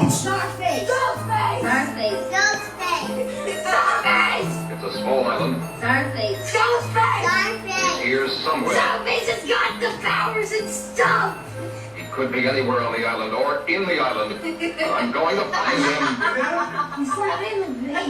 Starface! Starface! Starface! Starface! Starface! It's a small island. Starface! Starface! Starface! Here's somewhere. Starface has got the powers and stuff! He could be anywhere on the island or in the island. I'm going to find him. He's not in the base.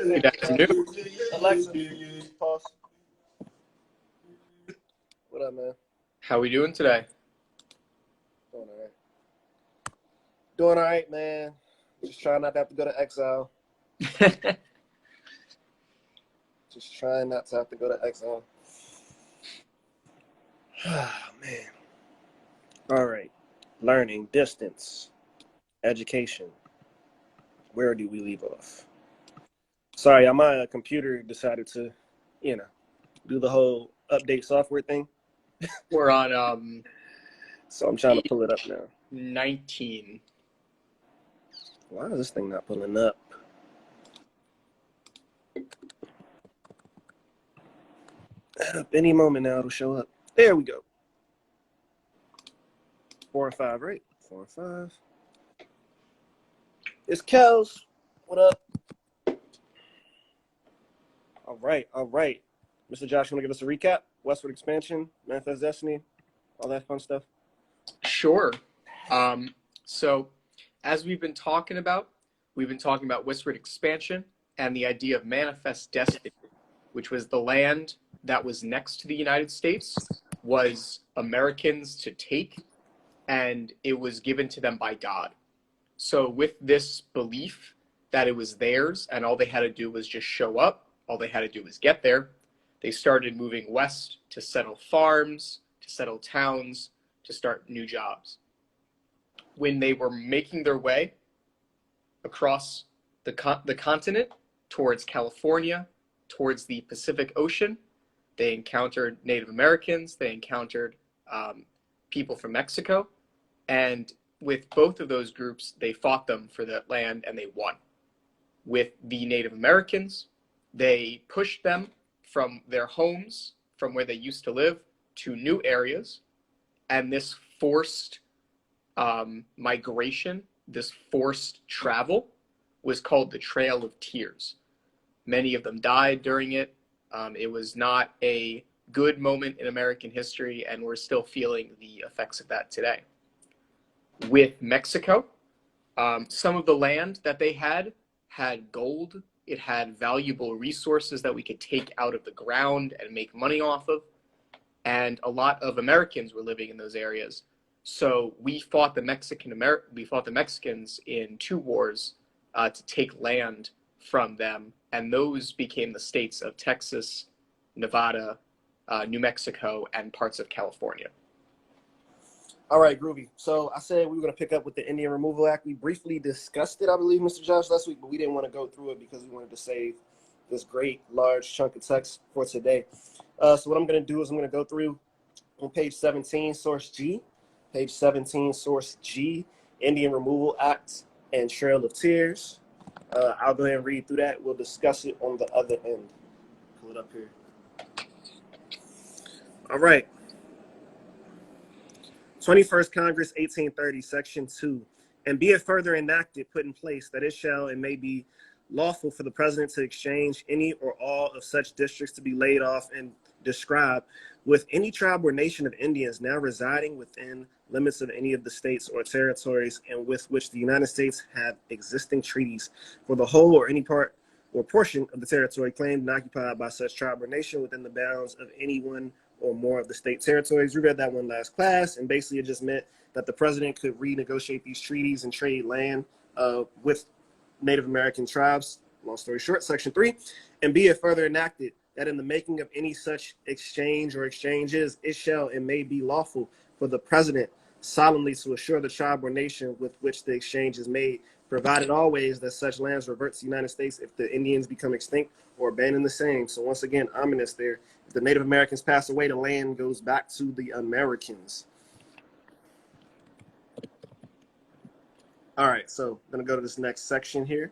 Good afternoon. Alexa, pause. What up, man? How we doing today? Doing all right. Doing all right, man. Just trying not to have to go to exile. Just trying not to have to go to exile. Ah, man. All right. Learning, distance, education. Where do we leave off? Sorry, my computer decided to, do the whole update software thing. We're on So I'm trying to pull it up now. 19. Why is this thing not pulling up? Any moment now it'll show up. There we go. 4 and 5, right? 4 and 5. It's Kels. What up? All right. Mr. Josh, you want to give us a recap? Westward expansion, Manifest Destiny, all that fun stuff. Sure. So as we've been talking about westward expansion and the idea of manifest destiny, which was the land that was next to the United States was Americans to take, and it was given to them by God. So with this belief that it was theirs and all they had to do was just show up, all they had to do was get there, they started moving west to settle farms, to settle towns, to start new jobs. When they were making their way across the continent towards California, towards the Pacific Ocean, they encountered Native Americans, they encountered people from Mexico, and with both of those groups, they fought them for that land and they won. With the Native Americans, they pushed them from their homes, from where they used to live, to new areas, and this forced migration, this forced travel was called the Trail of Tears. Many of them died during it. It was not a good moment in American history, and we're still feeling the effects of that today. With Mexico, some of the land that they had gold. It had valuable resources that we could take out of the ground and make money off of. And a lot of Americans were living in those areas. So we fought the Mexicans in 2 wars to take land from them. And those became the states of Texas, Nevada, New Mexico, and parts of California. All right, groovy. So I said we were going to pick up with the Indian Removal Act. We briefly discussed it, I believe, Mr. Josh, last week, but we didn't want to go through it because we wanted to save this great, large chunk of text for today. So what I'm going to do is I'm going to go through on page 17, source G, page 17, source G, Indian Removal Act and Trail of Tears. I'll go ahead and read through that. We'll discuss it on the other end. Pull it up here. All right. 21st Congress, 1830, Section 2. And be it further enacted, put in place, that it shall and may be lawful for the president to exchange any or all of such districts to be laid off and described with any tribe or nation of Indians now residing within limits of any of the states or territories and with which the United States have existing treaties for the whole or any part or portion of the territory claimed and occupied by such tribe or nation within the bounds of any one or more of the state territories. We read that one last class, and basically it just meant that the president could renegotiate these treaties and trade land with Native American tribes. Long story short, Section 3, and be it further enacted that in the making of any such exchange or exchanges, it shall and may be lawful for the president solemnly to assure the tribe or nation with which the exchange is made, provided always that such lands revert to the United States if the Indians become extinct or abandon the same. So once again, ominous there. If the Native Americans pass away, the land goes back to the Americans. All right, so I'm going to go to this next section here.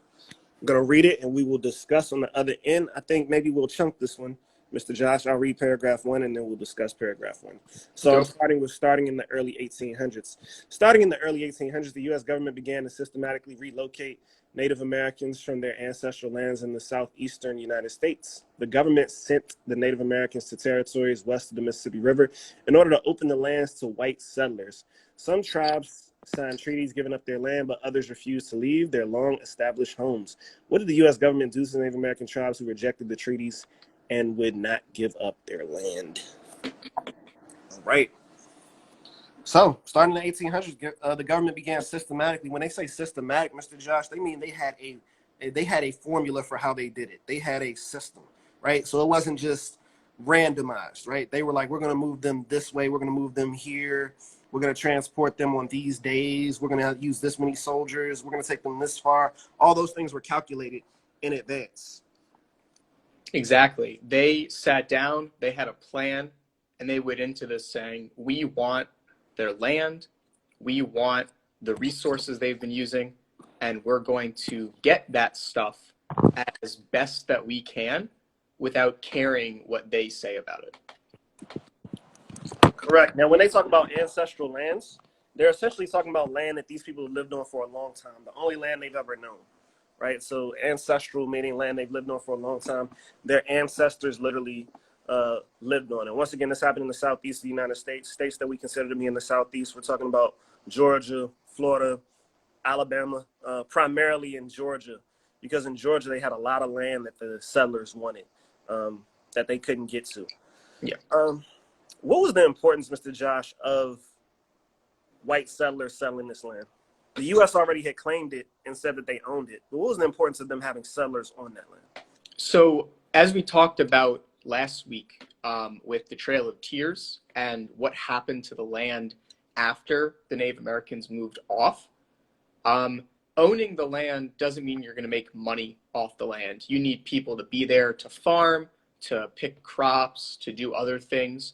I'm going to read it, and we will discuss on the other end. I think maybe we'll chunk this one. Mr. Josh, I'll read paragraph 1, and then we'll discuss paragraph 1. So I'm starting in the early 1800s. Starting in the early 1800s, the U.S. government began to systematically relocate Native Americans from their ancestral lands in the southeastern United States. The government sent the Native Americans to territories west of the Mississippi River in order to open the lands to white settlers. Some tribes signed treaties giving up their land, but others refused to leave their long-established homes. What did the U.S. government do to the Native American tribes who rejected the treaties and would not give up their land? All right. So, starting in the 1800s, the government began systematically. When they say systematic, Mr. Josh, they mean they had a formula for how they did it. They had a system, right? So it wasn't just randomized, right? They were like, we're going to move them this way. We're going to move them here. We're going to transport them on these days. We're going to use this many soldiers. We're going to take them this far. All those things were calculated in advance. Exactly. They sat down, they had a plan, and they went into this saying, we want their land, we want the resources they've been using, and we're going to get that stuff as best that we can without caring what they say about it. Correct. Now, when they talk about ancestral lands, they're essentially talking about land that these people have lived on for a long time, the only land they've ever known, right? So ancestral meaning land they've lived on for a long time. Their ancestors literally lived on it. Once again, this happened in the southeast of the United States, states that we consider to be in the southeast. We're talking about Georgia, Florida, Alabama, primarily in Georgia, because in Georgia they had a lot of land that the settlers wanted that they couldn't get to. Yeah. What was the importance, Mr. Josh, of white settlers settling this land? The U.S. already had claimed it and said that they owned it. But what was the importance of them having settlers on that land? So as we talked about last week with the Trail of Tears and what happened to the land after the Native Americans moved off, owning the land doesn't mean you're going to make money off the land. You need people to be there to farm, to pick crops, to do other things.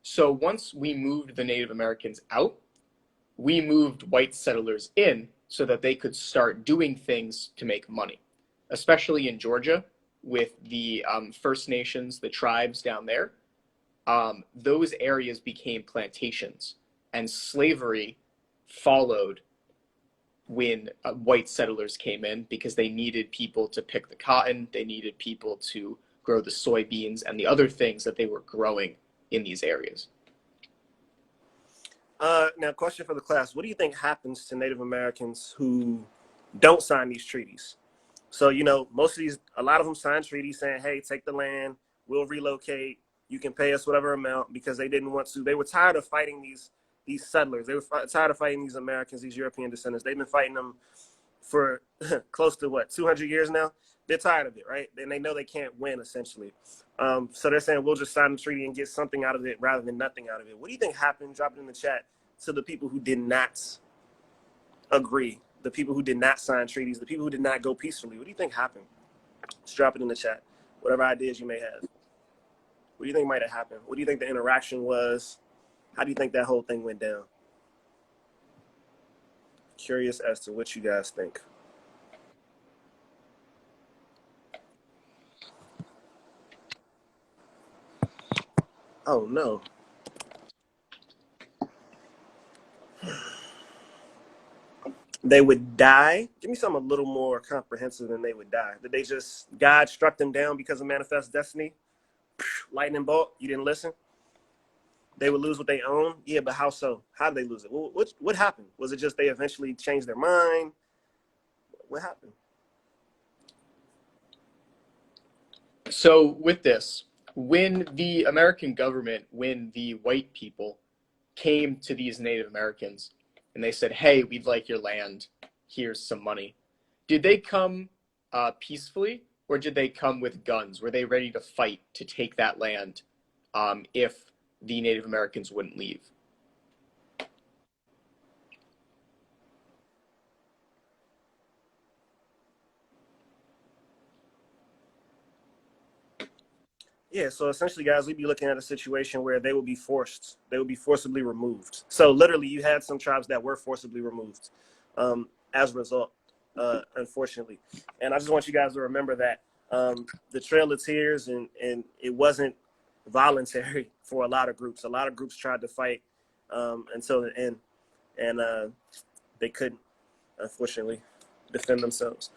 So once we moved the Native Americans out, we moved white settlers in so that they could start doing things to make money, especially in Georgia with the First Nations, the tribes down there. Those areas became plantations, and slavery followed when white settlers came in because they needed people to pick the cotton, they needed people to grow the soybeans and the other things that they were growing in these areas. Now, question for the class. What do you think happens to Native Americans who don't sign these treaties? So, you know, a lot of them signed treaties saying, hey, take the land, we'll relocate, you can pay us whatever amount, because they didn't want to. They were tired of fighting these settlers. They were tired of fighting these Americans, these European descendants. They've been fighting them for close to 200 years now. They're tired of it, right? And they know they can't win, essentially. So they're saying, we'll just sign the treaty and get something out of it rather than nothing out of it. What do you think happened? Drop it in the chat to the people who did not agree, the people who did not sign treaties, the people who did not go peacefully. What do you think happened? Just drop it in the chat. Whatever ideas you may have. What do you think might have happened? What do you think the interaction was? How do you think that whole thing went down? Curious as to what you guys think. Oh, no. They would die? Give me something a little more comprehensive than they would die. Did they just, God struck them down because of manifest destiny? Lightning bolt? You didn't listen? They would lose what they own? Yeah, but how so? How did they lose it? What happened? Was it just they eventually changed their mind? What happened? So with this, when the American government, when the white people came to these Native Americans and they said, hey, we'd like your land, here's some money, did they come peacefully, or did they come with guns? Were they ready to fight to take that land if the Native Americans wouldn't leave? Yeah, so essentially, guys, we'd be looking at a situation where they would be forcibly removed. So literally, you had some tribes that were forcibly removed as a result, unfortunately. And I just want you guys to remember that the Trail of Tears, and it wasn't voluntary for a lot of groups. A lot of groups tried to fight until the end, and they couldn't, unfortunately, defend themselves.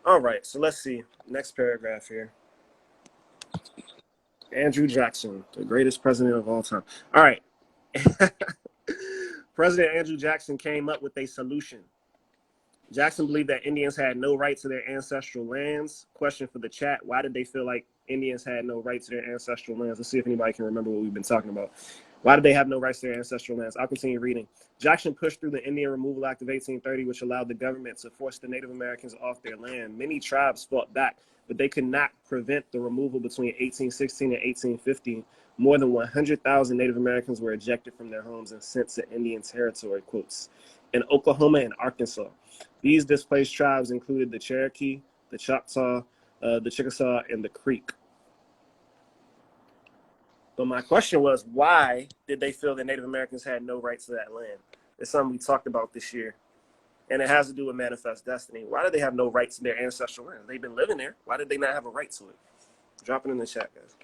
All right, so let's see. Next paragraph here. Andrew Jackson, the greatest president of all time. All right. President Andrew Jackson came up with a solution. Jackson believed that Indians had no right to their ancestral lands. Question for the chat: why did they feel like Indians had no right to their ancestral lands? Let's see if anybody can remember what we've been talking about. Why did they have no rights to their ancestral lands? I'll continue reading. Jackson pushed through the Indian Removal Act of 1830, which allowed the government to force the Native Americans off their land. Many tribes fought back, but they could not prevent the removal between 1816 and 1850. More than 100,000 Native Americans were ejected from their homes and sent to Indian Territory, quotes, in Oklahoma and Arkansas. These displaced tribes included the Cherokee, the Choctaw, the Chickasaw, and the Creek. But my question was, why did they feel that Native Americans had no rights to that land? It's something we talked about this year, and it has to do with manifest destiny. Why did they have no rights to their ancestral land? They've been living there. Why did they not have a right to it? Drop it in the chat, guys.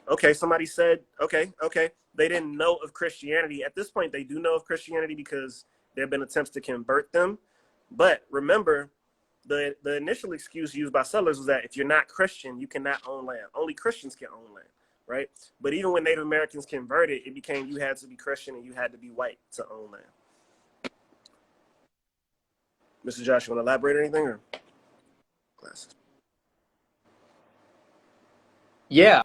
Okay, somebody said, okay. They didn't know of Christianity. At this point, they do know of Christianity because there have been attempts to convert them. But remember, the initial excuse used by settlers was that if you're not Christian, you cannot own land. Only Christians can own land, right? But even when Native Americans converted, it became you had to be Christian and you had to be white to own land. Mr. Josh, you want to elaborate or anything? Or? Glasses. Yeah.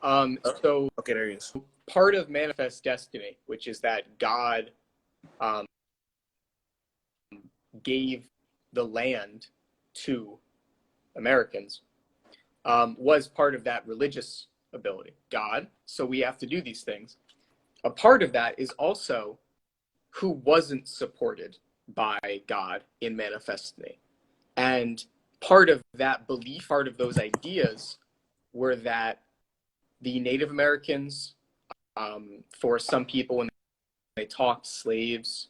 So okay, there he is. Part of manifest destiny, which is that God gave the land to Americans, was part of that religious ability. God, so we have to do these things. A part of that is also who wasn't supported by God in manifest destiny. And part of that belief, part of those ideas were that the Native Americans, for some people when they talked slaves,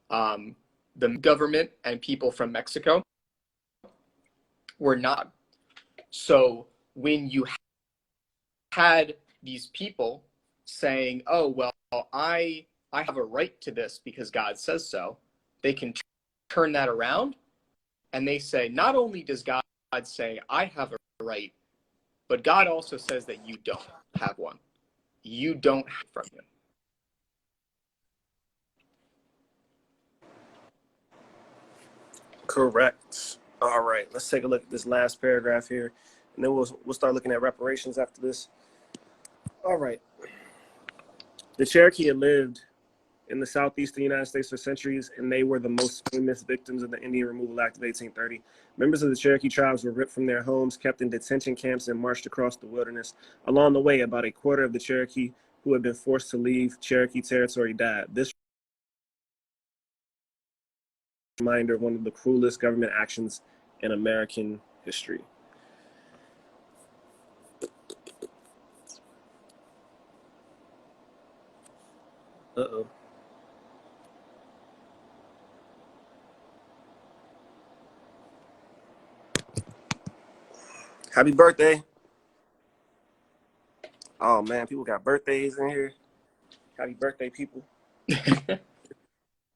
the government and people from Mexico were not. So when you had these people saying, oh, well, I have a right to this because God says so, they can turn that around and they say, not only does God say, I have a right, but God also says that you don't have one. You don't have from him. Correct. All right, let's take a look at this last paragraph here, and then we'll start looking at reparations after this. All right. The Cherokee had lived in the southeastern United States for centuries, and they were the most famous victims of the Indian Removal Act of 1830. Members of the Cherokee tribes were ripped from their homes, kept in detention camps, and marched across the wilderness. Along the way, about a quarter of the Cherokee who had been forced to leave Cherokee territory died. This reminder of one of the cruelest government actions in American history. Uh-oh. Happy birthday. Oh, man, people got birthdays in here. Happy birthday, people. Yeah,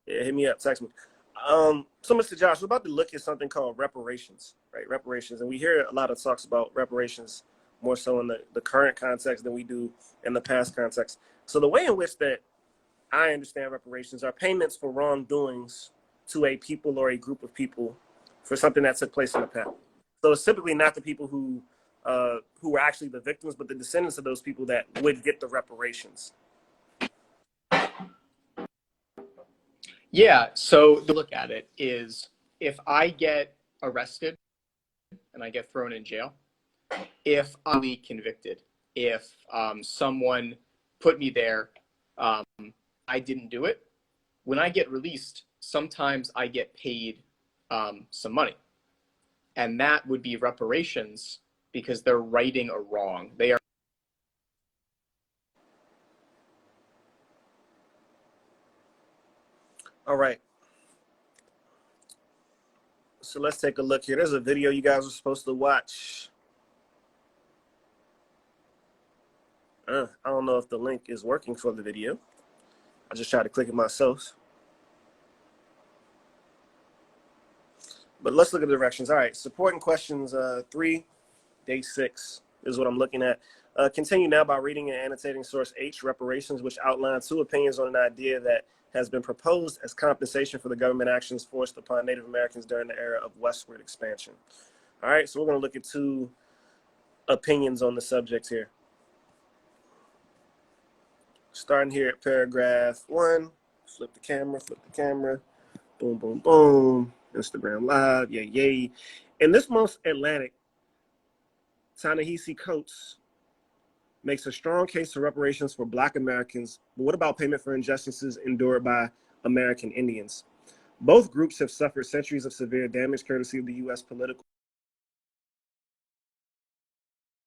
hit me up, text me. So, Mr. Josh, we're about to look at something called reparations, right? Reparations. And we hear a lot of talks about reparations more so in the current context than we do in the past context. So the way in which that I understand reparations are payments for wrongdoings to a people or a group of people for something that took place in the past. So it's typically not the people who were actually the victims, but the descendants of those people that would get the reparations. Yeah, so the look at it is if I get arrested and I get thrown in jail, if I'm convicted, if someone put me there I didn't do it. When I get released, sometimes I get paid some money. And that would be reparations because they're righting a wrong. They are. All right. So let's take a look here. There's a video you guys are supposed to watch. I don't know if the link is working for the video. I just tried to click it myself. But let's look at the directions. All right, supporting questions 3, day 6 is what I'm looking at. Continue now by reading and annotating source H, reparations, which outline 2 opinions on an idea that has been proposed as compensation for the government actions forced upon Native Americans during the era of westward expansion. All right, so we're going to look at 2 opinions on the subject here. Starting here at paragraph 1, flip the camera, boom, boom, boom, Instagram Live, yay, yay. In this month's Atlantic, Ta-Nehisi Coates makes a strong case for reparations for Black Americans, but what about payment for injustices endured by American Indians? Both groups have suffered centuries of severe damage courtesy of the U.S. political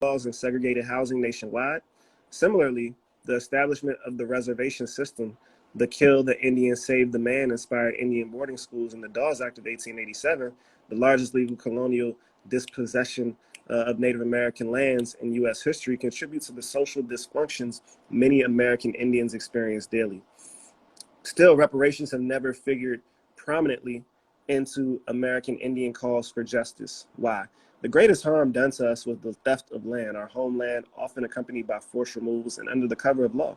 laws and segregated housing nationwide. Similarly, the establishment of the reservation system, the Kill the Indian, Save the Man inspired Indian boarding schools, and the Dawes Act of 1887, the largest legal colonial dispossession of Native American lands in U.S. history, contribute to the social dysfunctions many American Indians experience daily. Still, reparations have never figured prominently into American Indian calls for justice. Why? The greatest harm done to us was the theft of land, our homeland, often accompanied by forced removals and under the cover of law.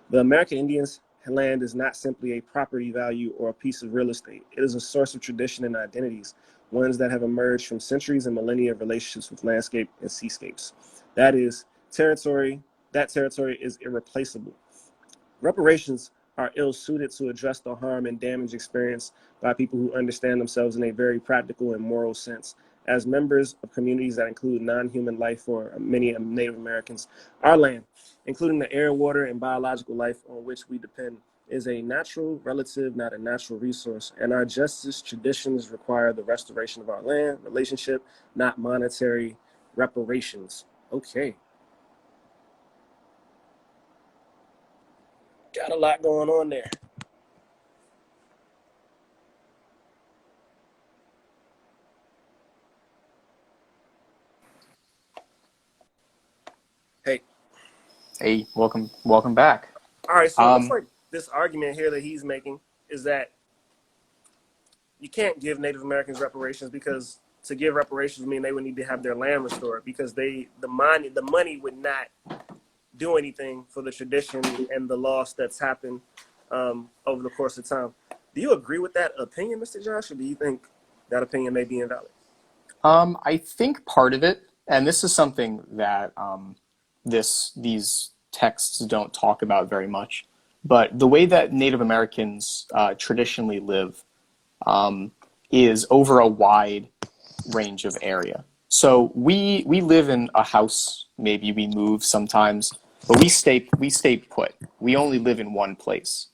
The American Indians' land is not simply a property value or a piece of real estate. It is a source of tradition and identities, ones that have emerged from centuries and millennia of relationships with landscape and seascapes. That territory is irreplaceable. Reparations are ill-suited to address the harm and damage experienced by people who understand themselves in a very practical and moral sense. As members of communities that include non-human life for many Native Americans, our land, including the air, water, and biological life on which we depend, is a natural relative, not a natural resource, and our justice traditions require the restoration of our land, relationship, not monetary reparations. Okay. Got a lot going on there. Hey, welcome back. All right, so it looks like this argument here that he's making is that you can't give Native Americans reparations because to give reparations would mean they would need to have their land restored because the money would not do anything for the tradition and the loss that's happened over the course of time. Do you agree with that opinion, Mr. Josh, or do you think that opinion may be invalid? I think part of it, and this is something that these texts don't talk about very much, but the way that Native Americans traditionally live is over a wide range of area. So we live in a house, maybe we move sometimes, but we stay put. We only live in one place.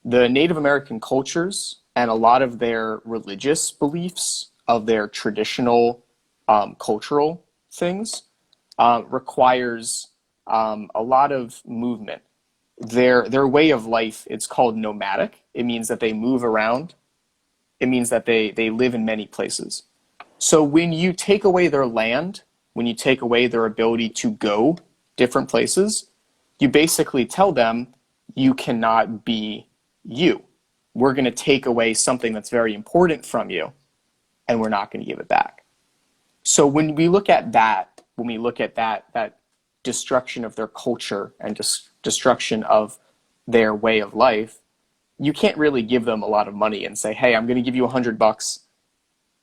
The Native American cultures and a lot of their religious beliefs of their traditional cultural things requires a lot of movement. Their way of life, it's called nomadic. It means that they move around. It means that they live in many places. So when you take away their land, when you take away their ability to go different places, you basically tell them you cannot be you. We're going to take away something that's very important from you, and we're not going to give it back. So when we look at that, that destruction of their culture and destruction of their way of life, you can't really give them a lot of money and say, hey, I'm going to give you $100.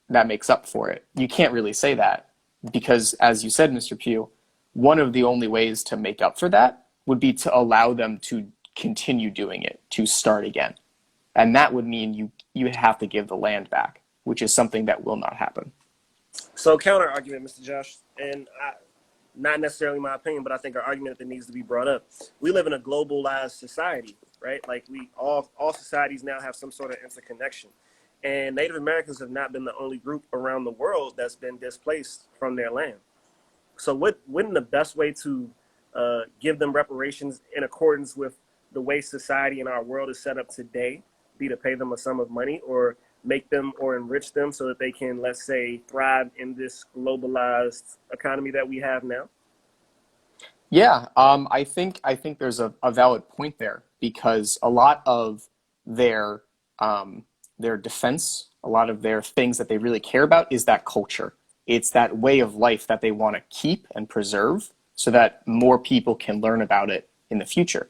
That makes up for it. You can't really say that because, as you said, Mr. Pugh, one of the only ways to make up for that would be to allow them to continue doing it, to start again. And that would mean you have to give the land back, which is something that will not happen. So counter argument, Mr. Josh, and not necessarily my opinion, but I think an argument that needs to be brought up. We live in a globalized society, right? Like all societies now have some sort of interconnection. And Native Americans have not been the only group around the world that's been displaced from their land. So wouldn't the best way to give them reparations in accordance with the way society in our world is set up today be to pay them a sum of money, or make them or enrich them so that they can, let's say, thrive in this globalized economy that we have now? Yeah, I think there's a valid point there, because a lot of their their defense, a lot of their things that they really care about is that culture. It's that way of life that they want to keep and preserve so that more people can learn about it in the future.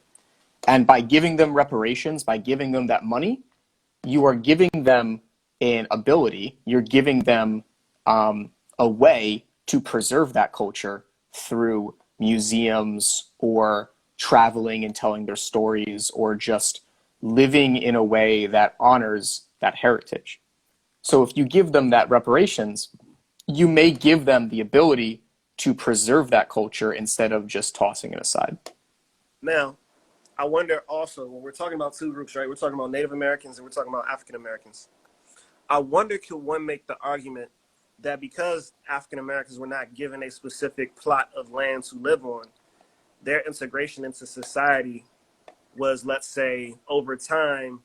And by giving them reparations, by giving them that money, you are giving them an ability, you're giving them a way to preserve that culture through museums or traveling and telling their stories, or just living in a way that honors that heritage. So if you give them that reparations, you may give them the ability to preserve that culture instead of just tossing it aside. Now, I wonder also, when we're talking about two groups, right? We're talking about Native Americans and we're talking about African Americans. I wonder, could one make the argument that because African Americans were not given a specific plot of land to live on, their integration into society was, let's say, over time,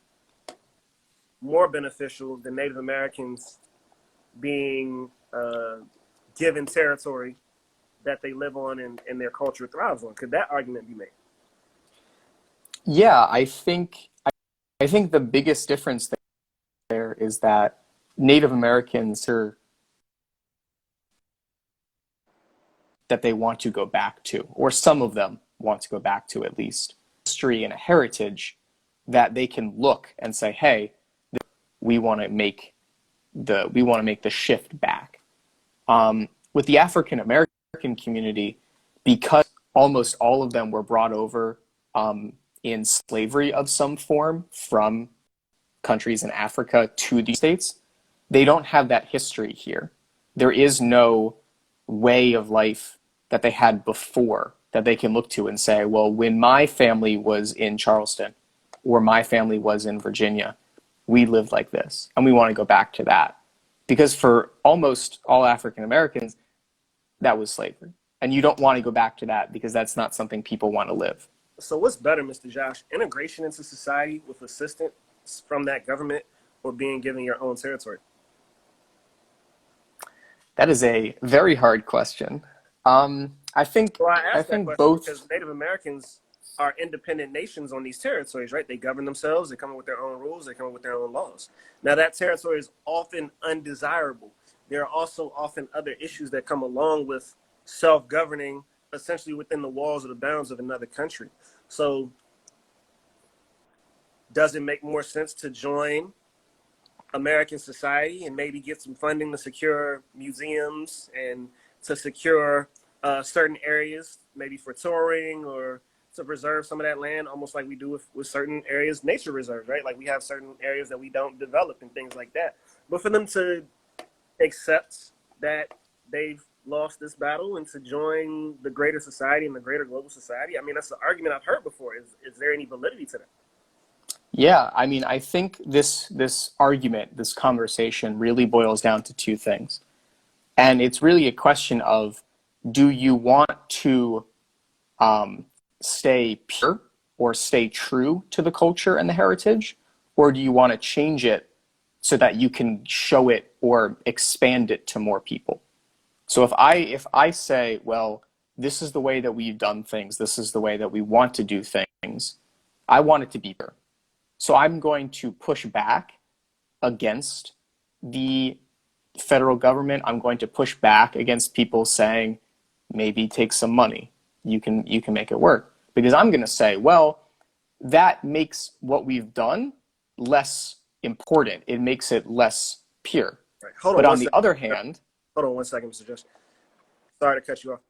more beneficial than Native Americans being given territory that they live on and their culture thrives on? Could that argument be made? Yeah, I think the biggest difference there is that Native Americans are that they want to go back to, or some of them want to go back to, at least history and a heritage that they can look and say, hey, we want to make the shift back. With the African American community, because almost all of them were brought over in slavery of some form from countries in Africa to the States, they don't have that history here. There is no way of life that they had before that they can look to and say, well, when my family was in Charleston or my family was in Virginia, we lived like this, and we want to go back to that. Because for almost all African Americans, that was slavery. And you don't want to go back to that because that's not something people want to live. So what's better, Mr. Josh, integration into society with assistance from that government, or being given your own territory? That is a very hard question. I think both. Because Native Americans are independent nations on these territories, right? They govern themselves. They come up with their own rules. They come up with their own laws. Now, that territory is often undesirable. There are also often other issues that come along with self-governing, essentially within the walls or the bounds of another country. So does it make more sense to join American society and maybe get some funding to secure museums and to secure certain areas, maybe for touring, or to preserve some of that land, almost like we do with certain areas, nature reserves, right? Like we have certain areas that we don't develop and things like that. But for them to accept that they've lost this battle and to join the greater society and the greater global society, I mean, that's the argument I've heard before. Is there any validity to that? Yeah, I mean, I think this argument, this conversation really boils down to two things. And it's really a question of, do you want to stay pure or stay true to the culture and the heritage? Or do you want to change it so that you can show it or expand it to more people? So if I say, well, this is the way that we've done things, this is the way that we want to do things, I want it to be pure. So I'm going to push back against the federal government. I'm going to push back against people saying, maybe take some money. You can make it work. Because I'm going to say, well, that makes what we've done less important. It makes it less pure. Right. But on the other hand... Hold on one second, Mr. Justin. Sorry to cut you off.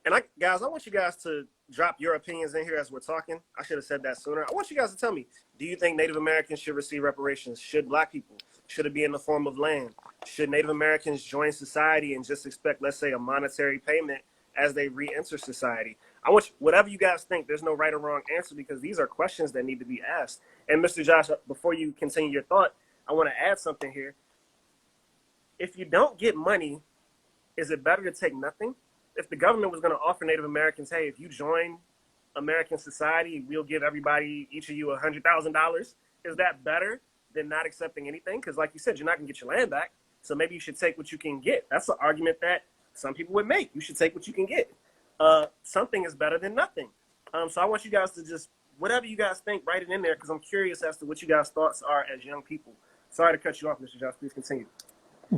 And I want you guys to drop your opinions in here as we're talking. I should have said that sooner. I want you guys to tell me, do you think Native Americans should receive reparations? Should Black people? Should it be in the form of land? Should Native Americans join society and just expect, let's say, a monetary payment as they re-enter society. I want you, whatever you guys think, there's no right or wrong answer because these are questions that need to be asked. And Mr. Josh, before you continue your thought, I want to add something here. If you don't get money, is it better to take nothing? If the government was going to offer Native Americans, hey, if you join American society, we'll give everybody, each of you, $100,000. Is that better than not accepting anything? Because like you said, you're not going to get your land back. So maybe you should take what you can get. That's an argument that some people would make. You should take what you can get. Something is better than nothing. So I want you guys to just, whatever you guys think, write it in there because I'm curious as to what you guys' thoughts are as young people. Sorry to cut you off, Mr. Josh. Please continue.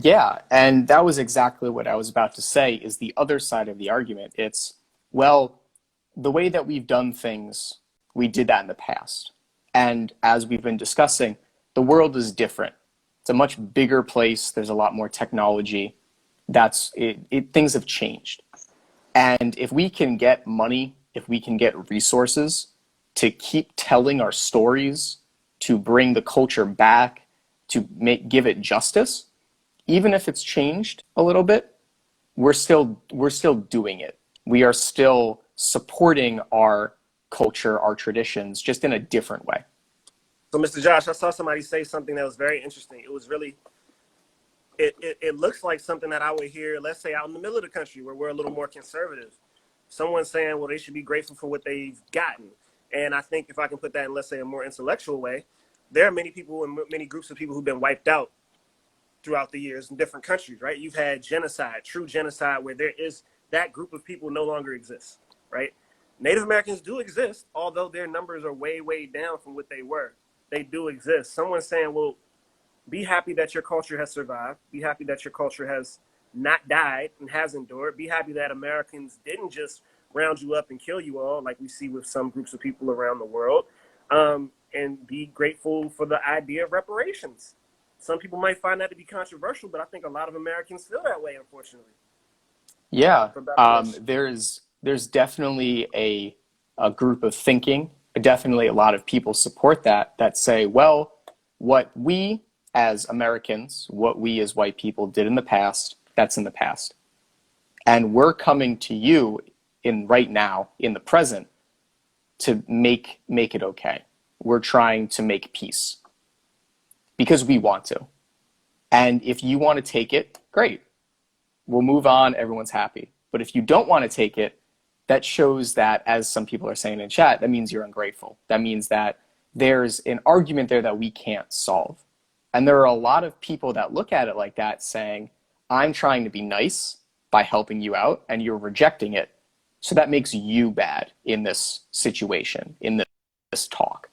Yeah, and that was exactly what I was about to say is the other side of the argument. It's, well, the way that we've done things, we did that in the past. And as we've been discussing, the world is different. It's a much bigger place. There's a lot more technology. Things have changed. And if we can get money, if we can get resources to keep telling our stories, to bring the culture back, to give it justice, even if it's changed a little bit, we're still doing it. We are still supporting our culture, our traditions, just in a different way. So, Mr. Josh, I saw somebody say something that was very interesting. It was really, it looks like something that I would hear, let's say, out in the middle of the country where we're a little more conservative. Someone saying, well, they should be grateful for what they've gotten. And I think if I can put that in, let's say, a more intellectual way, there are many people and many groups of people who've been wiped out throughout the years in different countries, right? You've had genocide, true genocide, where there is that group of people no longer exists, right? Native Americans do exist, although their numbers are way, way down from what they were. They do exist. Someone's saying, well, be happy that your culture has survived. Be happy that your culture has not died and has endured. Be happy that Americans didn't just round you up and kill you all like we see with some groups of people around the world. And be grateful for the idea of reparations. Some people might find that to be controversial, but I think a lot of Americans feel that way, unfortunately. Yeah, there's definitely a group of thinking, definitely a lot of people support that say, well, what we as Americans, what we as white people did in the past, that's in the past. And we're coming to you right now, in the present, to make it okay. We're trying to make peace because we want to. And if you want to take it, great. We'll move on. Everyone's happy. But if you don't want to take it, that shows that, as some people are saying in chat, that means you're ungrateful. That means that there's an argument there that we can't solve. And there are a lot of people that look at it like that saying, I'm trying to be nice by helping you out and you're rejecting it. So that makes you bad in this situation, in this talk.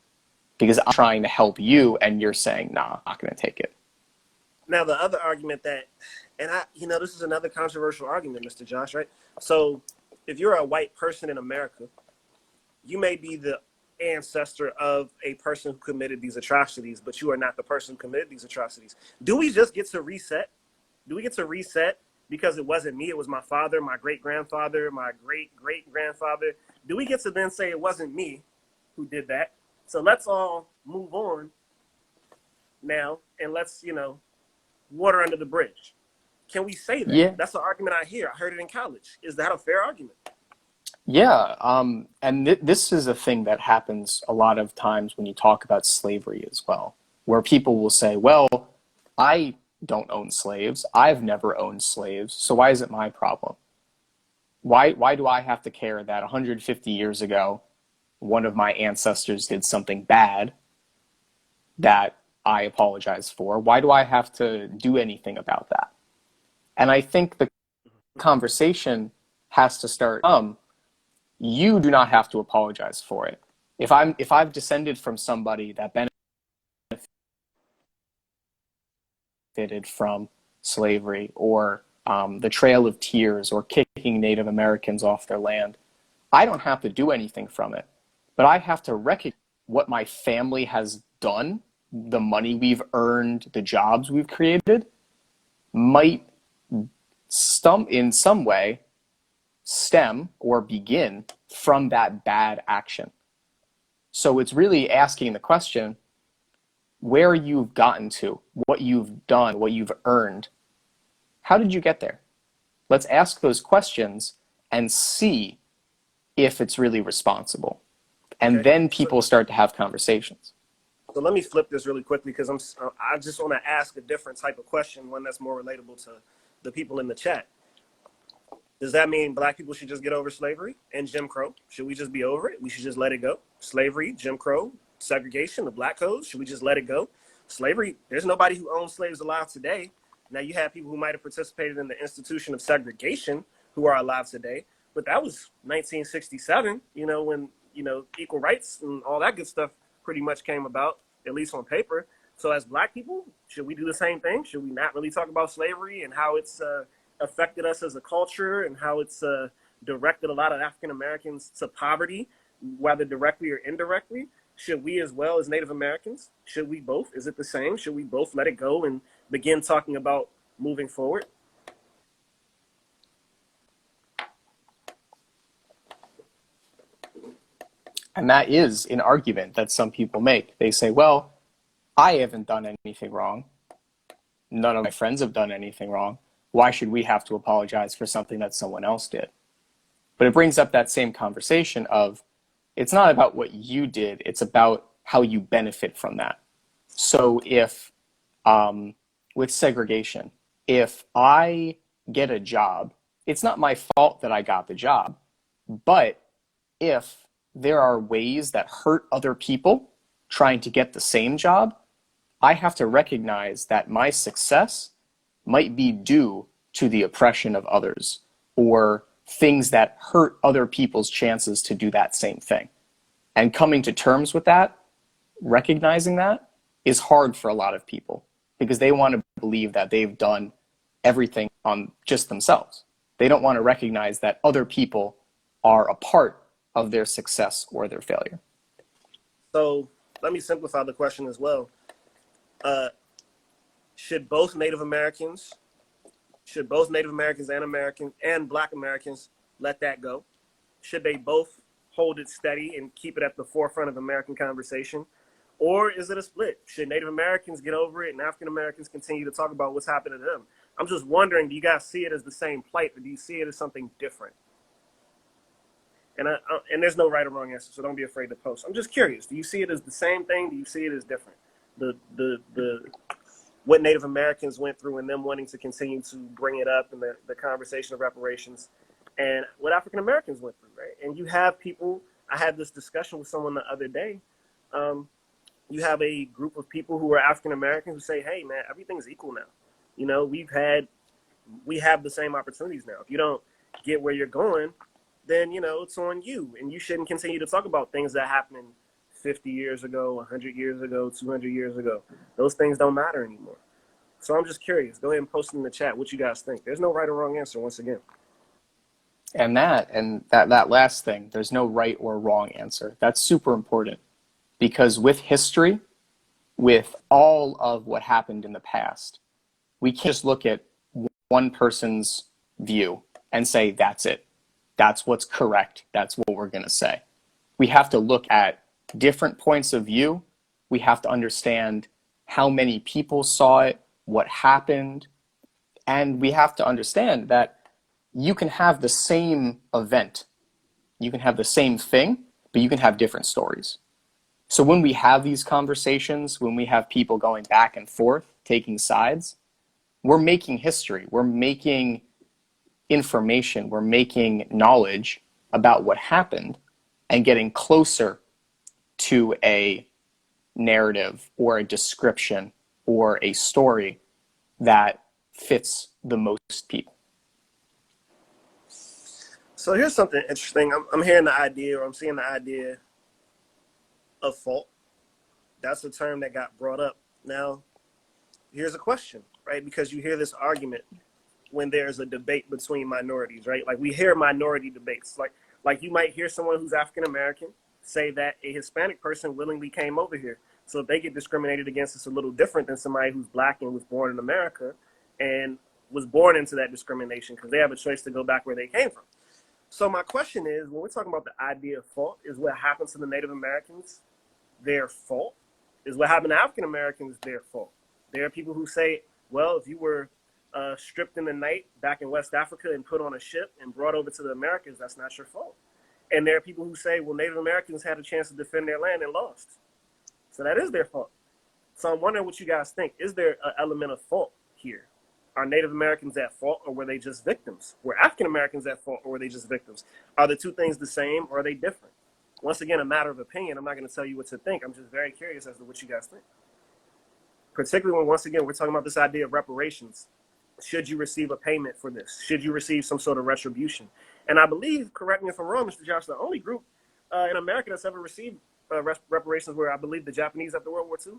Because I'm trying to help you and you're saying, nah, I'm not going to take it. Now, the other argument that, and this is another controversial argument, Mr. Josh, right? So if you're a white person in America, you may be the ancestor of a person who committed these atrocities, but you are not the person who committed these atrocities. Do we just get to reset? Do we get to reset because it wasn't me, it was my father, my great-grandfather, my great-great-grandfather? Do we get to then say it wasn't me who did that? So let's all move on now and let's, water under the bridge. Can we say that? Yeah. That's the argument I hear. I heard it in college. Is that a fair argument? Yeah, and this is a thing that happens a lot of times when you talk about slavery as well, where people will say, well, I don't own slaves. I've never owned slaves, so why is it my problem? Why do I have to care that 150 years ago, one of my ancestors did something bad that I apologize for? Why do I have to do anything about that? And I think the conversation has to start, you do not have to apologize for it. If I've descended from somebody that benefited from slavery or the Trail of Tears or kicking Native Americans off their land, I don't have to do anything from it. But I have to recognize what my family has done, the money we've earned, the jobs we've created, might in some way stem or begin from that bad action. So it's really asking the question, where you've gotten to, what you've done, what you've earned, how did you get there? Let's ask those questions and see if it's really responsible. And Okay. then people start to have conversations. So let me flip this really quickly because I just want to ask a different type of question, one that's more relatable to the people in the chat. Does that mean black people should just get over slavery and Jim Crow? Should we just be over it? We should just let it go? Slavery, Jim Crow, segregation, the black codes, should we just let it go? Slavery, there's nobody who owns slaves alive today. Now you have people who might have participated in the institution of segregation who are alive today, but that was 1967, when, equal rights and all that good stuff pretty much came about, at least on paper. So as black people, should we do the same thing? Should we not really talk about slavery and how it's affected us as a culture and how it's directed a lot of African Americans to poverty, whether directly or indirectly? Should we, as well as Native Americans, should we both? Is it the same? Should we both let it go and begin talking about moving forward? And that is an argument that some people make. They say, well, I haven't done anything wrong. None of my friends have done anything wrong. Why should we have to apologize for something that someone else did? But it brings up that same conversation of, it's not about what you did, it's about how you benefit from that. So if, with segregation, if I get a job, it's not my fault that I got the job, but if there are ways that hurt other people trying to get the same job, I have to recognize that my success might be due to the oppression of others or things that hurt other people's chances to do that same thing. And coming to terms with that, recognizing that, is hard for a lot of people because they want to believe that they've done everything on just themselves. They don't want to recognize that other people are a part of their success or their failure. So let me simplify the question as well. Should both Native Americans and Black Americans let that go? Should they both hold it steady and keep it at the forefront of American conversation? Or is it a split? Should Native Americans get over it and African Americans continue to talk about what's happening to them? I'm just wondering, do you guys see it as the same plight, or do you see it as something different? And there's no right or wrong answer, so don't be afraid to post. I'm just curious. Do you see it as the same thing? Do you see it as different? What Native Americans went through and them wanting to continue to bring it up in the conversation of reparations, and what African Americans went through, right? And you have people, I had this discussion with someone the other day. You have a group of people who are African American who say, hey man, everything's equal now. We have the same opportunities now. If you don't get where you're going, then, it's on you. And you shouldn't continue to talk about things that happened 50 years ago, 100 years ago, 200 years ago. Those things don't matter anymore. So I'm just curious. Go ahead and post in the chat what you guys think. There's no right or wrong answer, once again. And that last thing, there's no right or wrong answer. That's super important because with history, with all of what happened in the past, we can't just look at one person's view and say, that's it. That's what's correct. That's what we're going to say. We have to look at different points of view. We have to understand how many people saw it, what happened, and we have to understand that you can have the same event. You can have the same thing, but you can have different stories. So when we have these conversations, when we have people going back and forth, taking sides, we're making history. We're making information, we're making knowledge about what happened and getting closer to a narrative or a description or a story that fits the most people. So here's something interesting. I'm hearing the idea, or I'm seeing the idea of fault. That's a term that got brought up. Now, here's a question, right? Because you hear this argument when there's a debate between minorities, right? Like we hear minority debates. Like you might hear someone who's African American say that a Hispanic person willingly came over here. So if they get discriminated against, it's a little different than somebody who's Black and was born in America and was born into that discrimination because they have a choice to go back where they came from. So my question is, when we're talking about the idea of fault, is what happened to the Native Americans their fault? Is what happened to African Americans their fault? There are people who say, well, if you were stripped in the night back in West Africa and put on a ship and brought over to the Americas, that's not your fault. And there are people who say, well, Native Americans had a chance to defend their land and lost. So that is their fault. So I'm wondering what you guys think. Is there an element of fault here? Are Native Americans at fault, or were they just victims? Were African Americans at fault, or were they just victims? Are the two things the same, or are they different? Once again, a matter of opinion. I'm not going to tell you what to think. I'm just very curious as to what you guys think. Particularly when, once again, we're talking about this idea of reparations. Should you receive a payment for this? Should you receive some sort of retribution? And I believe, correct me if I'm wrong, Mr. Josh, the only group in America that's ever received reparations were, I believe, the Japanese after World War II.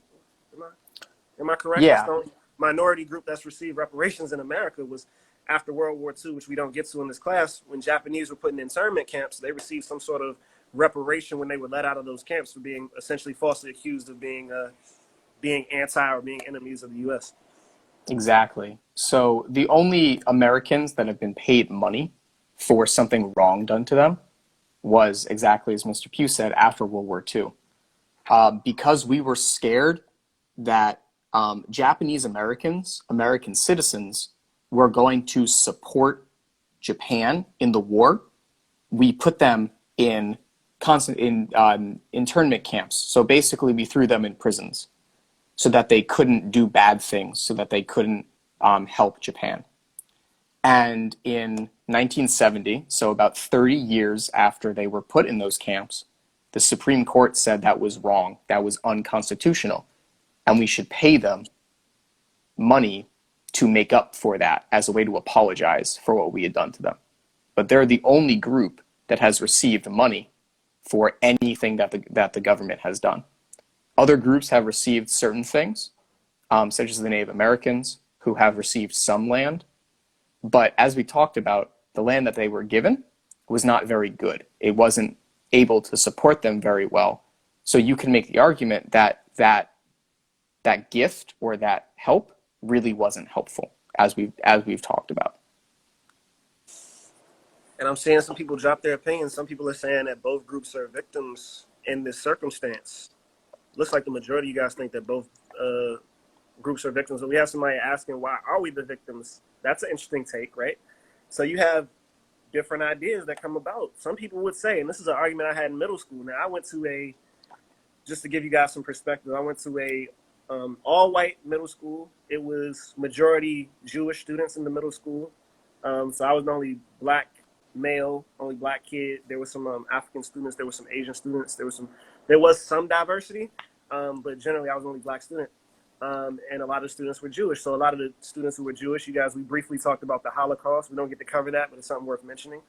Am I correct? Yeah. That's the only minority group that's received reparations in America was after World War II, which we don't get to in this class. When Japanese were put in internment camps, they received some sort of reparation when they were let out of those camps for being essentially falsely accused of being anti or being enemies of the U.S. Exactly. So the only Americans that have been paid money for something wrong done to them was, exactly as Mr. Pugh said, after World War II. Because we were scared that Japanese Americans, American citizens, were going to support Japan in the war, we put them in internment camps. So basically we threw them in prisons so that they couldn't do bad things, so that they couldn't help Japan. And in 1970, so about 30 years after they were put in those camps, the Supreme Court said that was wrong, that was unconstitutional, and we should pay them money to make up for that as a way to apologize for what we had done to them. But they're the only group that has received money for anything that the government has done. Other groups have received certain things, such as the Native Americans, who have received some land. But as we talked about, the land that they were given was not very good. It wasn't able to support them very well. So you can make the argument that that gift or that help really wasn't helpful, as we've talked about. And I'm seeing some people drop their opinions. Some people are saying that both groups are victims in this circumstance. Looks like the majority of you guys think that both groups are victims. So we have somebody asking, why are we the victims? That's an interesting take, right? So you have different ideas that come about. Some people would say, and this is an argument I had in middle school. Now, I went to just to give you guys some perspective, I went to a all-white middle school. It was majority Jewish students in the middle school. So I was the only black male, only black kid. There were some African students. There were some Asian students. There was some diversity, but generally I was the only black student. And a lot of students were Jewish. So a lot of the students who were Jewish, you guys, we briefly talked about the Holocaust. We don't get to cover that, but it's something worth mentioning.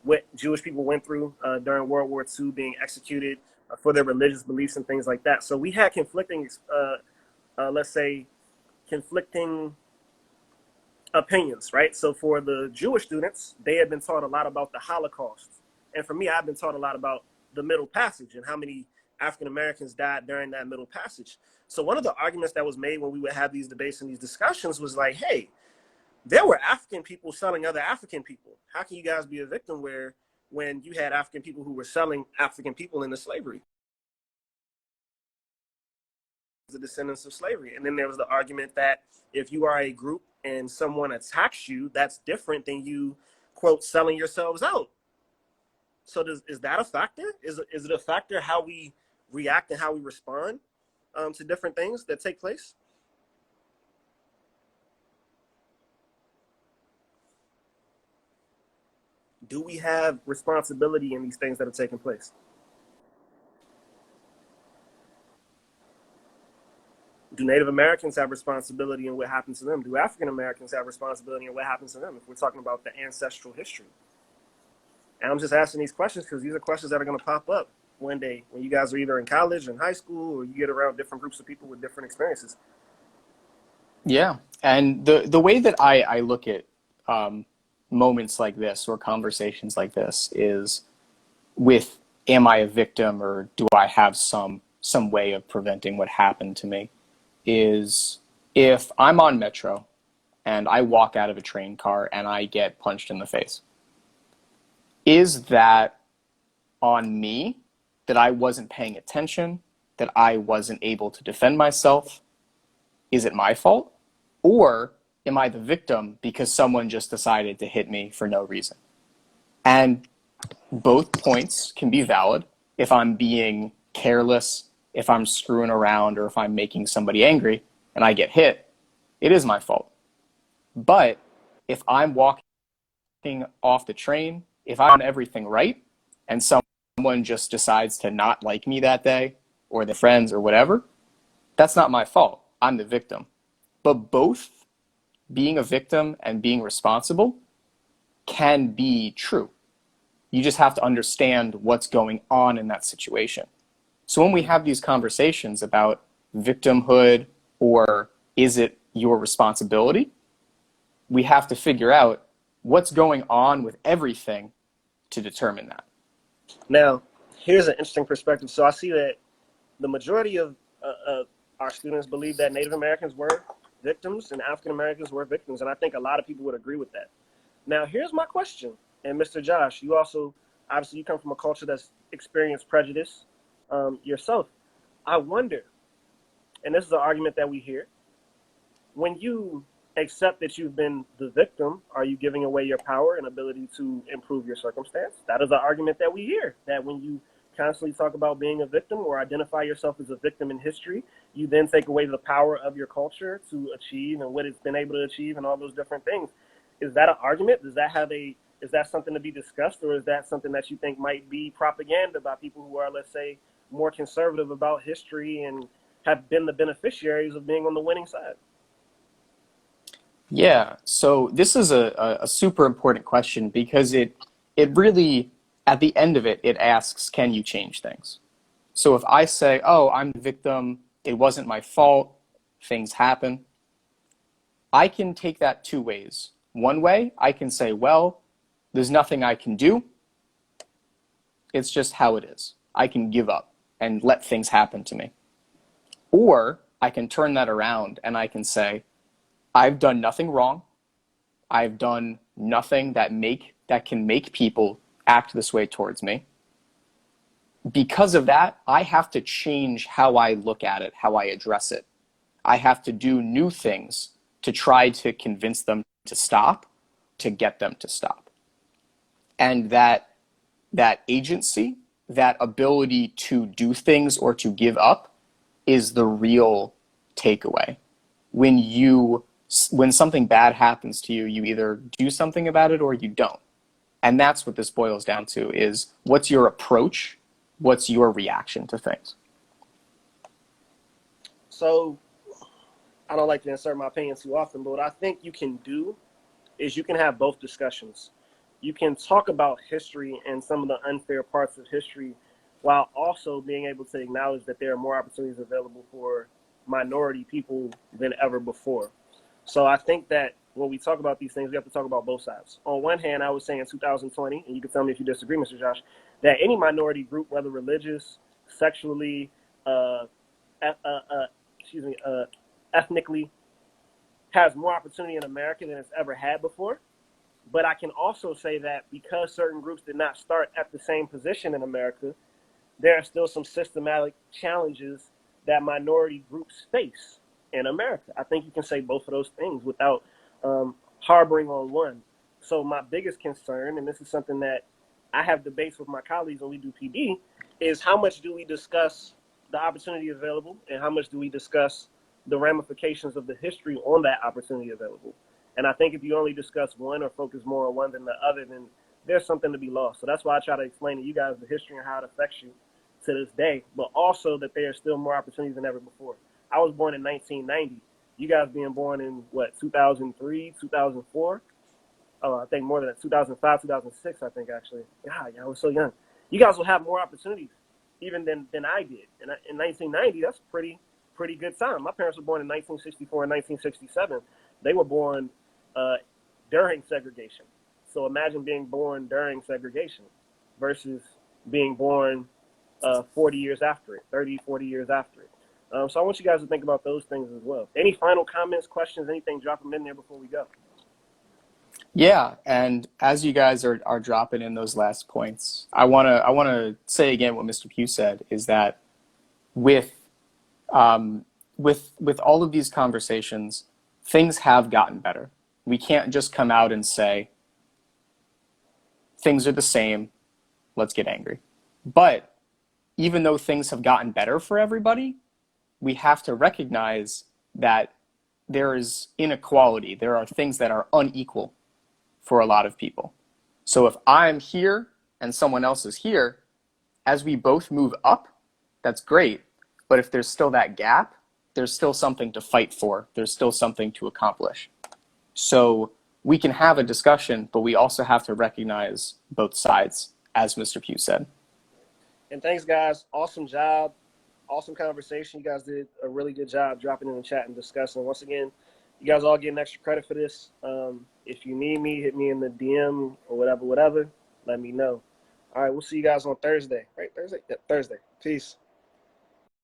What Jewish people went through during World War II, being executed for their religious beliefs and things like that. So we had conflicting, let's say, conflicting opinions, right? So for the Jewish students, they had been taught a lot about the Holocaust. And for me, I've been taught a lot about the Middle Passage and how many African Americans died during that Middle Passage. So one of the arguments that was made when we would have these debates and these discussions was like, hey, there were African people selling other African people. How can you guys be a victim when you had African people who were selling African people into slavery? The descendants of slavery. And then there was the argument that if you are a group and someone attacks you, that's different than you, quote, selling yourselves out. So is that a factor? Is it a factor how we react and how we respond to different things that take place? Do we have responsibility in these things that are taking place? Do Native Americans have responsibility in what happens to them? Do African Americans have responsibility in what happens to them if we're talking about the ancestral history? And I'm just asking these questions because these are questions that are going to pop up one day when you guys are either in college, in high school, or you get around different groups of people with different experiences. Yeah, and the way that I look at moments like this or conversations like this is with, am I a victim or do I have some way of preventing what happened to me, is if I'm on Metro and I walk out of a train car and I get punched in the face, is that on me that I wasn't paying attention, that I wasn't able to defend myself? Is it my fault? Or am I the victim because someone just decided to hit me for no reason? And both points can be valid. If I'm being careless, if I'm screwing around, or if I'm making somebody angry and I get hit, it is my fault. But if I'm walking off the train, if I've done everything right and someone just decides to not like me that day, or their friends or whatever, that's not my fault. I'm the victim. But both being a victim and being responsible can be true. You just have to understand what's going on in that situation. So when we have these conversations about victimhood or is it your responsibility, we have to figure out what's going on with everything to determine that. Now, here's an interesting perspective. So I see that the majority of our students believe that Native Americans were victims and African Americans were victims, and I think a lot of people would agree with that. Now, here's my question, and Mr. Josh, you also, obviously you come from a culture that's experienced prejudice yourself. I wonder, and this is an argument that we hear, when you accept that you've been the victim, are you giving away your power and ability to improve your circumstance? That is an argument that we hear, that when you constantly talk about being a victim or identify yourself as a victim in history, you then take away the power of your culture to achieve and what it's been able to achieve and all those different things. Is that an argument? Is that something to be discussed, or is that something that you think might be propaganda by people who are, let's say, more conservative about history and have been the beneficiaries of being on the winning side? Yeah, so this is a super important question because it really, at the end of it, it asks, can you change things? So if I say, oh, I'm the victim, it wasn't my fault, things happen, I can take that two ways. One way, I can say, well, there's nothing I can do. It's just how it is. I can give up and let things happen to me. Or I can turn that around and I can say, I've done nothing wrong. I've done nothing that can make people act this way towards me. Because of that, I have to change how I look at it, how I address it. I have to do new things to try to convince them to stop, to get them to stop. And that agency, that ability to do things or to give up is the real takeaway. When something bad happens to you, you either do something about it or you don't. And that's what this boils down to, is what's your approach? What's your reaction to things? So I don't like to insert my opinion too often, but what I think you can do is you can have both discussions. You can talk about history and some of the unfair parts of history while also being able to acknowledge that there are more opportunities available for minority people than ever before. So I think that when we talk about these things, we have to talk about both sides. On one hand, I would say in 2020, and you can tell me if you disagree, Mr. Josh, that any minority group, whether religious, sexually, ethnically, has more opportunity in America than it's ever had before. But I can also say that because certain groups did not start at the same position in America, there are still some systematic challenges that minority groups face in America. I think you can say both of those things without harboring on one. So my biggest concern, and this is something that I have debates with my colleagues when we do PD, is how much do we discuss the opportunity available and how much do we discuss the ramifications of the history on that opportunity available. And I think if you only discuss one or focus more on one than the other, then there's something to be lost. So that's why I try to explain to you guys the history and how it affects you to this day, but also that there are still more opportunities than ever before. I was born in 1990. You guys being born in, 2003, 2004? Oh, I think more than that, 2005, 2006, I think, actually. God, I was so young. You guys will have more opportunities even than I did. And in 1990, that's pretty good time. My parents were born in 1964 and 1967. They were born during segregation. So imagine being born during segregation versus being born 40 years after it, 30, 40 years after it. So I want you guys to think about those things as well. Any final comments, questions, anything, drop them in there before we go. Yeah, and as you guys are dropping in those last points, I wanna say again what Mr. Pugh said, is that with all of these conversations, things have gotten better. We can't just come out and say, things are the same, let's get angry. But even though things have gotten better for everybody, we have to recognize that there is inequality. There are things that are unequal for a lot of people. So if I'm here and someone else is here, as we both move up, that's great. But if there's still that gap, there's still something to fight for. There's still something to accomplish. So we can have a discussion, but we also have to recognize both sides, as Mr. Pugh said. And thanks, guys. Awesome job. Awesome conversation. You guys did a really good job dropping in the chat and discussing. Once again, you guys all getting extra credit for this. If you need me, hit me in the DM or whatever. Let me know. All right, we'll see you guys on Thursday. Right, Thursday? Yeah, Thursday. Peace.